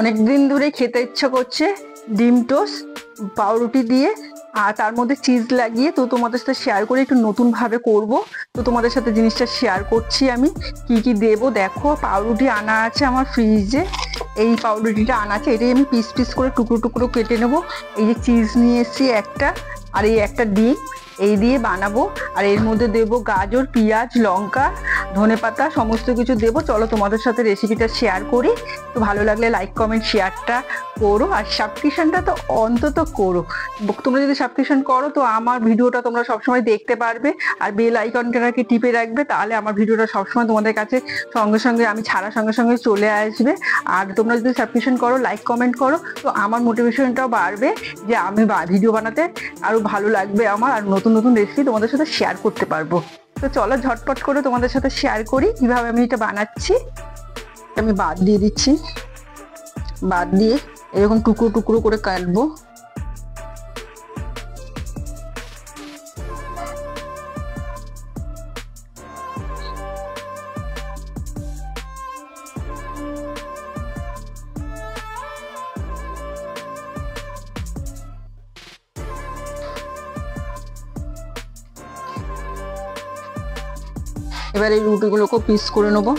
অনেকদিন ধরে খেতে ইচ্ছা করছে ডিম টোস্ট পাউরুটি দিয়ে আর তার মধ্যে চিজ লাগিয়ে। তো তোমাদের সাথে শেয়ার করে একটু নতুন ভাবে করব। তো তোমাদের সাথে জিনিসটা শেয়ার করছি আমি কি কি দেবো। দেখো পাউরুটি আনা আছে আমার ফ্রিজে, এই পাউরুটিটা আনা আছে, এটাই আমি পিস পিস করে টুকরো টুকরো কেটে নেবো। এই যে চিজ নিয়ে এসেছি একটা, আর এই একটা ডিম, এই দিয়ে বানাবো। আর এর মধ্যে দেবো গাজর, পেঁয়াজ, লঙ্কা, ধনেপাতা, সমস্ত কিছু দেবো। চলো তোমাদের সাথে রেসিপিটা শেয়ার করি। তো ভালো লাগলে লাইক কমেন্ট শেয়ারটা করো, আর সাবস্ক্রিপশনটা তো অন্তত করো। তোমরা যদি সাবস্ক্রিপশন করো তো আমার ভিডিওটা তোমরা সবসময় দেখতে পারবে, আর বেল আইকনটাকে টিপে রাখবে, তাহলে আমার ভিডিওটা সবসময় তোমাদের কাছে সঙ্গে সঙ্গে আমি ছাড়ার সঙ্গে সঙ্গে চলে আসবে। আর তোমরা যদি সাবস্ক্রিপশন করো, লাইক কমেন্ট করো, তো আমার মোটিভেশনটাও বাড়বে যে আমি ভিডিও বানাতে আরও ভালো লাগবে আমার, আর নতুন নতুন রেসিপি তোমাদের সাথে শেয়ার করতে পারবো। তো চলো ঝটপট করে তোমাদের সাথে শেয়ার করি কিভাবে আমি এটা বানাচ্ছি। আমি বাদ দিয়ে দিচ্ছি, বাদ দিয়ে এরকম টুকরো টুকরো করে কাটবো। এবার এই রুটিগুলোকে পিস করে নেবো।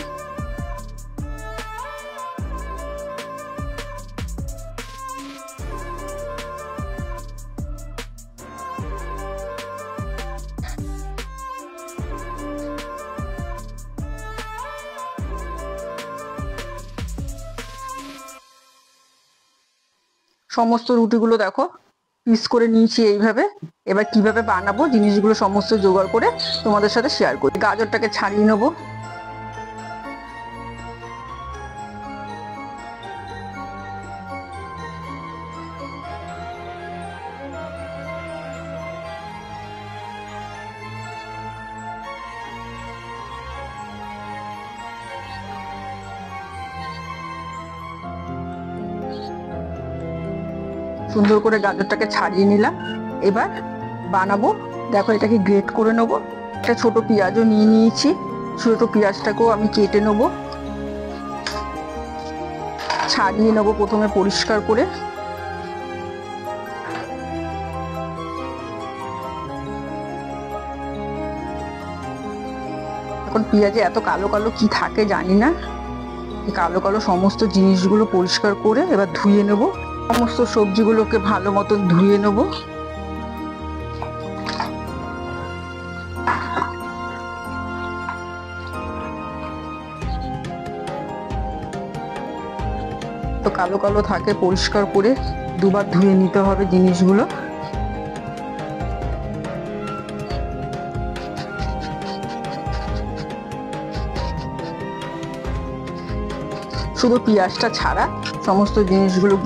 সমস্ত রুটিগুলো দেখো পিস করে নিয়েছি এইভাবে। এবার কিভাবে বানাবো জিনিসগুলো সমস্ত জোগাড় করে তোমাদের সাথে শেয়ার করি। গাজরটাকে ছাড়িয়ে নেবো, সুন্দর করে গাজরটাকে ছাড়িয়ে নিলাম। এবার বানাবো, দেখো এটাকে গ্রেট করে নেবো। একটা ছোট পেঁয়াজও নিয়ে নিয়েছি, ছোট পেঁয়াজটাকেও আমি কেটে নেবো, ছাড়িয়ে নেবো প্রথমে পরিষ্কার করে। এখন পেঁয়াজে এত কালো কালো কি থাকে জানি না, কালো কালো সমস্ত জিনিসগুলো পরিষ্কার করে এবার ধুয়ে নেবো। সমস্ত সবজিগুলোকে ভালো মতন ধুয়ে নেব। তো কালো কালো থাকে, পরিষ্কার করে দুবার ধুয়ে নিতে হবে জিনিসগুলো। শুধু পেঁয়াজটা ছাড়া সমস্ত জিনিসগুলো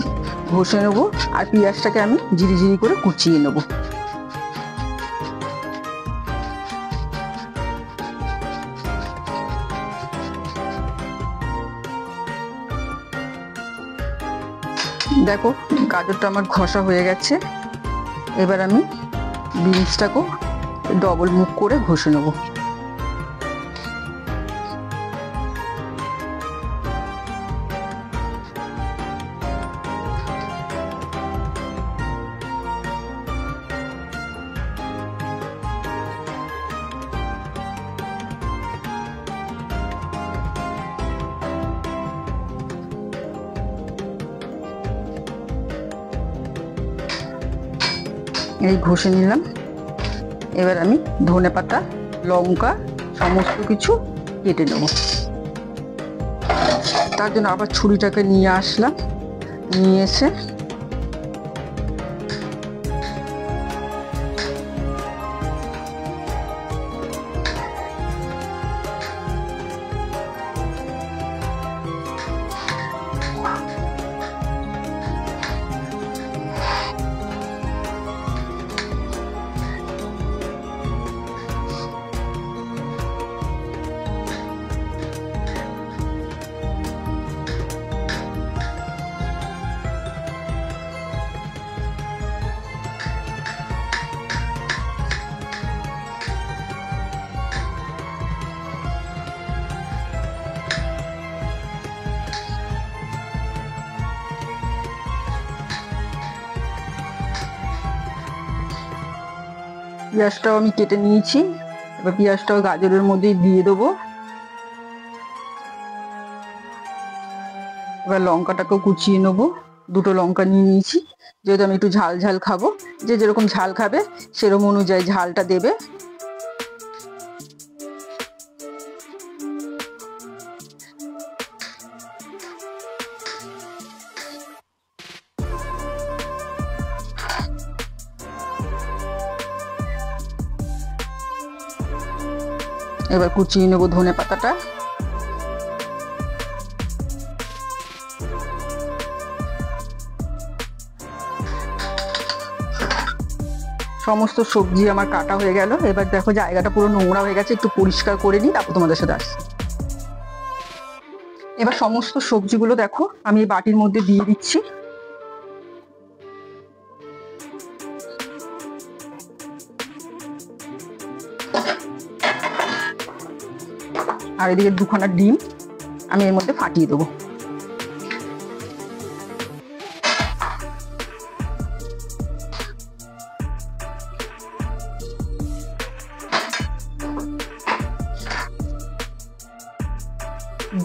ঘষে নেবো, আর পেঁয়াজটাকে আমি ঝিরি ঝিরি করে কুচিয়ে নেবো। দেখো গাজরটা আমার ঘষা হয়ে গেছে। এবার আমি বিনসটাকেও ডবল মুখ করে ঘষে নেবো। এই ঘষে নিলাম। এবার আমি ধনেপাতা, লঙ্কা সমস্ত কিছু কেটে নেব। তার জন্য আবার ছুরিটাকে নিয়ে আসলাম, নিয়ে এসে পেঁয়াজটাও আমি কেটে নিয়েছি, এবার পেঁয়াজটাও গাজরের মধ্যেই দিয়ে দেবো। এবার লঙ্কাটাকেও কুচিয়ে নেবো, দুটো লঙ্কা নিয়ে নিয়েছি, যেহেতু আমি একটু ঝাল ঝাল খাবো, যে যেরকম ঝাল খাবে সেরকম অনুযায়ী ঝালটা দেবে। এবার কুচিয়ে নেবো ধনে পাতাটা। সমস্ত সবজি আমার কাটা হয়ে গেল। এবার দেখো জায়গাটা পুরো নোংরা হয়ে গেছে, একটু পরিষ্কার করে নিই, তারপর তোমাদের সাথে আসছি। এবার সমস্ত সবজিগুলো দেখো আমি এই বাটির মধ্যে দিয়ে দিচ্ছি। আর এদিকে দুখানা ডিম আমি এর মধ্যে ফাটিয়ে দেবো।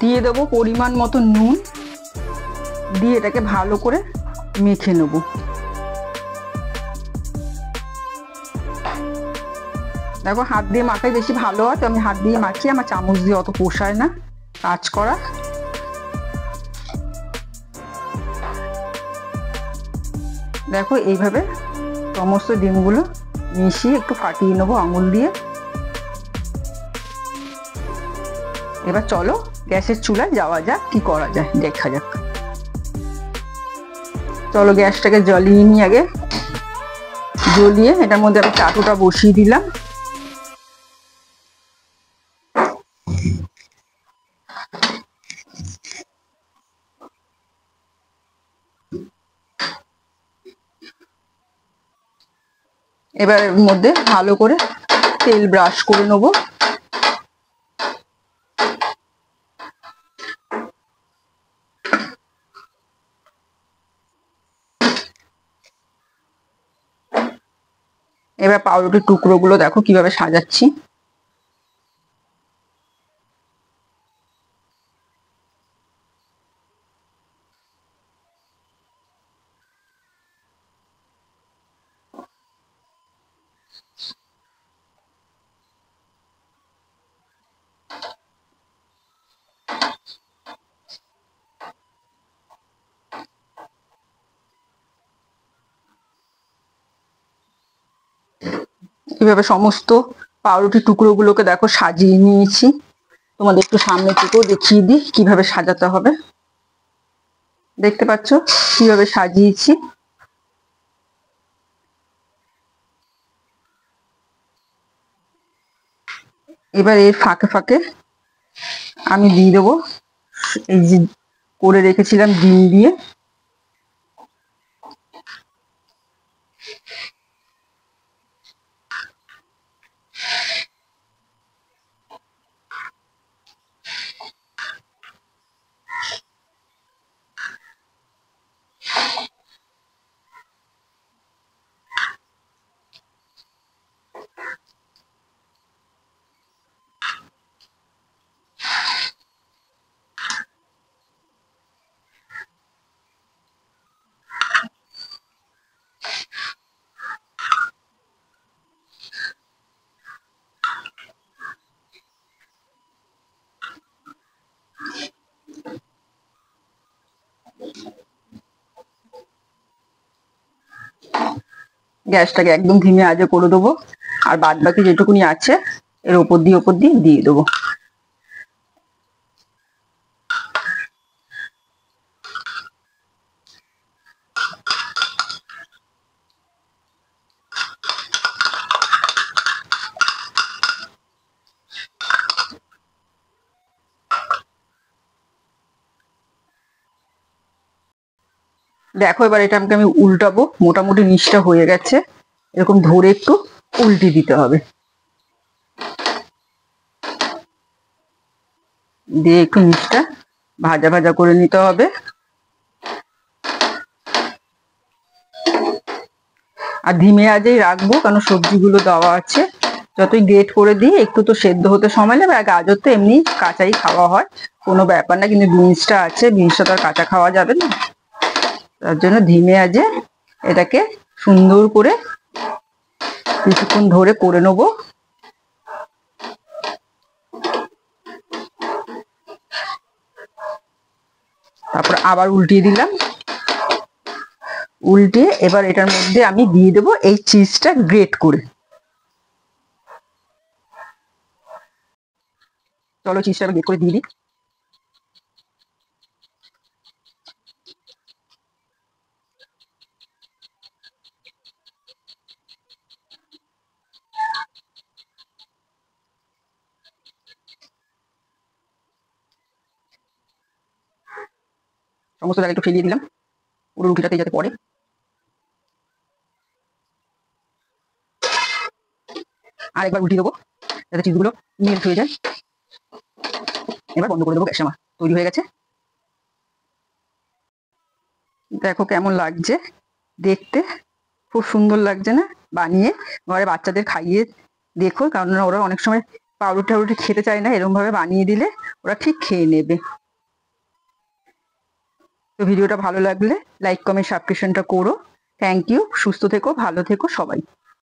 দিয়ে দেবো পরিমাণ মতো নুন, দিয়ে এটাকে ভালো করে মেখে নেব। দেখো হাত দিয়ে মাখাই বেশি ভালো হয়, তো আমি হাত দিয়ে মাখি, আমার চামচ দিয়ে অত পোষায় না কাজ করা। দেখো এইভাবে সমস্ত ডিমগুলো মিশিয়ে একটু ফাটিয়ে নেবো আঙুল দিয়ে। এবার চলো গ্যাসের চুলায় যাওয়া যাক, কি করা যায় দেখা যাক। চলো গ্যাসটাকে জ্বালিয়ে নিই আগে, জ্বলিয়ে এটার মধ্যে আমি চাটুটা বসিয়ে দিলাম। এবার এর মধ্যে ভালো করে তেল ব্রাশ করে নেবো। এবার পাউরুটির টুকরোগুলো দেখো কিভাবে সাজাচ্ছি। এভাবে সমস্ত পাউরুটির টুকরোগুলোকে দেখো সাজিয়ে নিয়েছি। তোমাদের একটু সামনে থেকেও দেখিয়ে দিই কিভাবে সাজাতে হবে। দেখতে পাচ্ছ কিভাবে সাজিয়েছি। এবার এর ফাঁকে ফাঁকে আমি দিয়ে দেবো এই যে করে রেখেছিলাম ডিম দিয়ে। গ্যাসটাকে একদম ধিমে আজে করে দেবো, আর বাদ বাকি যেটুকুনি আছে এর ওপর দিয়ে দিয়ে দেবো। দেখো এবার এটা আমি উল্টাবো, মোটামুটি নিচটা হয়ে গেছে, এরকম ধরে একটু উল্টে দিতে হবে, দিয়ে একটু নিচটা ভাজা ভাজা করে নিতে হবে। আর ধিমে আজেই রাখবো, কারণ সবজিগুলো দেওয়া আছে। যতই গ্রেট করে দিই একটু তো সেদ্ধ হতে সময় লাগবে। আর গাজর তো এমনি কাঁচাই খাওয়া হয়, কোনো ব্যাপার না, কিন্তু বিনসটা আছে, বিনসটা তো আর কাঁচা খাওয়া যাবে না। তার জন্য ধিমে আজে এটাকে সুন্দর করে কিছুক্ষণ ধরে করে নেবো। তারপর আবার উল্টিয়ে দিলাম। উল্টে এবার এটার মধ্যে আমি দিয়ে দেবো এই চিজটা গ্রেট করে। চলো চিজটা গ্রেট করে দিয়ে দিই। সমস্ত জায়গায় একটু ফেলিয়ে দিলাম, পুরো রুটিটাতে যাতে পড়ে। আর একবার উল্টিয়ে দেবো যাতে চিজগুলো মেল্ট হয়ে যায়। এবার বন্ধ করে দেবো গ্যাস। আমার তৈরি হয়ে গেছে। দেখো কেমন লাগছে দেখতে, খুব সুন্দর লাগছে না? বানিয়ে ঘরে বাচ্চাদের খাইয়ে দেখো, কারণ ওরা অনেক সময় পাউরুটি টাউরুটি খেতে চায় না, এরকম ভাবে বানিয়ে দিলে ওরা ঠিক খেয়ে নেবে। তো ভিডিওটা ভালো লাগলে লাইক কমেন্ট সাবস্ক্রিপশনটা করো। Thank you. সুস্থ থেকো, ভালো থেকো সবাই।